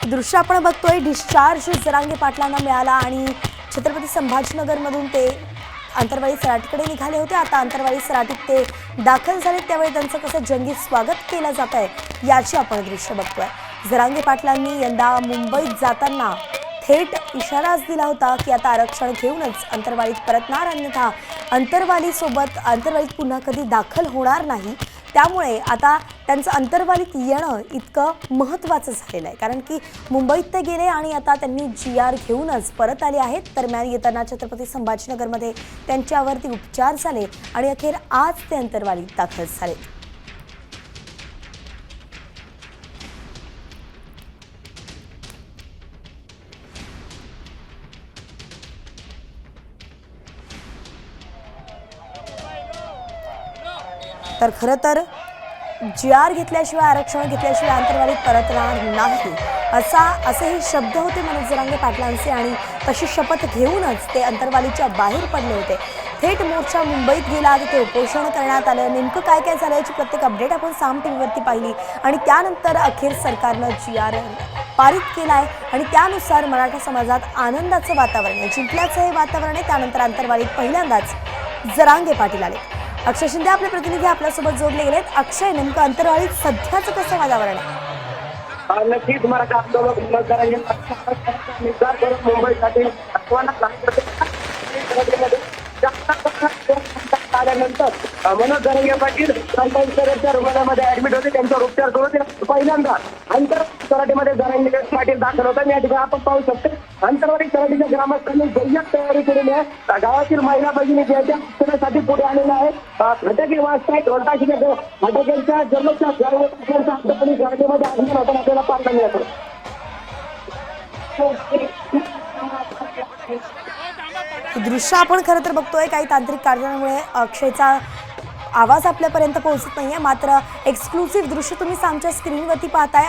दृश्य आपण बघतोय डिस्चार्ज जरांगे पाटलांना मिळाला आणि छत्रपती संभाजीनगरमधून ते अंतरवाली सराटीकडे निघाले होते। आता अंतरवाली सराटीत ते दाखल झाले त्यावेळी त्यांचं कसं जंगी स्वागत केलं जात आहे याची आपण दृश्य बघतोय। जरांगे पाटलांनी यंदा मुंबईत जाताना थेट इशाराच दिला होता की आता आरक्षण घेऊनच अंतरवालीत परतणार, अन्यथा अंतरवालीत पुन्हा कधी दाखल होणार नाही। त्यामुळे आता त्यांचं अंतरवालीत येणं इतकं महत्त्वाचं झालेलं आहे, कारण की मुंबईत ते गेले आणि आता त्यांनी GR घेऊनच परत आले आहेत। दरम्यान येताना छत्रपती संभाजीनगरमध्ये त्यांच्यावरती उपचार झाले आणि अखेर आज ते अंतरवालीत दाखल झाले। तर खरं तर GR घेतल्याशिवाय आरक्षण घेतल्याशिवाय अंतरवालीत परतणार नाही असेही शब्द होते मनोज जरांगे पाटलांचे आणि तशी शपथ घेऊनच ते अंतरवालीच्या बाहेर पडले होते। थेट मोर्चा मुंबईत गेला, तिथे उपोषण करण्यात आलं। नेमकं काय काय झालं याची प्रत्येक अपडेट आपण साम टीव्हीवरती पाहिली आणि त्यानंतर अखेर सरकारनं GR पारित केलाय आणि त्यानुसार मराठा समाजात आनंदाचं वातावरण आहे, जिंकल्याचं हे वातावरण आहे। त्यानंतर अंतरवालीत पहिल्यांदाच जरांगे पाटील आले। अक्षय शिंदे आपले प्रतिनिधी आपल्यासोबत जोडले गेलेत। अक्षय, नेमकं अंतरवालीत सध्याचं कसं वातावरण आहे? नक्कीच मराठा आंदोलन जरांगे निर्धार करून मुंबईसाठी आल्यानंतर मनोज जरांगे पाटील संभाजीनगरच्या रुग्णालयामध्ये ऍडमिट होते। त्यांचा उपचार करून पहिल्यांदा अंतरवाली सराटीमध्ये जरांगे पाटील दाखल होता। या ठिकाणी आपण पाहू शकतो अंतरवाली सराटीच्या ग्रामस्थांनी जय्यत तयारी केलेली आहे। गावातील महिला भगिनी ज्यासाठी पुढे आलेल्या आहेत, फटाके वाजतायत। फटाक्यांच्या जन्मच्या सराटीमध्ये आगमन होताना आपल्याला पाहायला मिळतं। दृश्य आपण खरं तर बघतोय, काही तांत्रिक कारणामुळे अक्षयचा आवाज आपल्यापर्यंत पोहोचत नाहीये, मात्र एक्सक्लुसिव्ह दृश्य तुम्ही आमच्या स्क्रीनवरती पाहताय।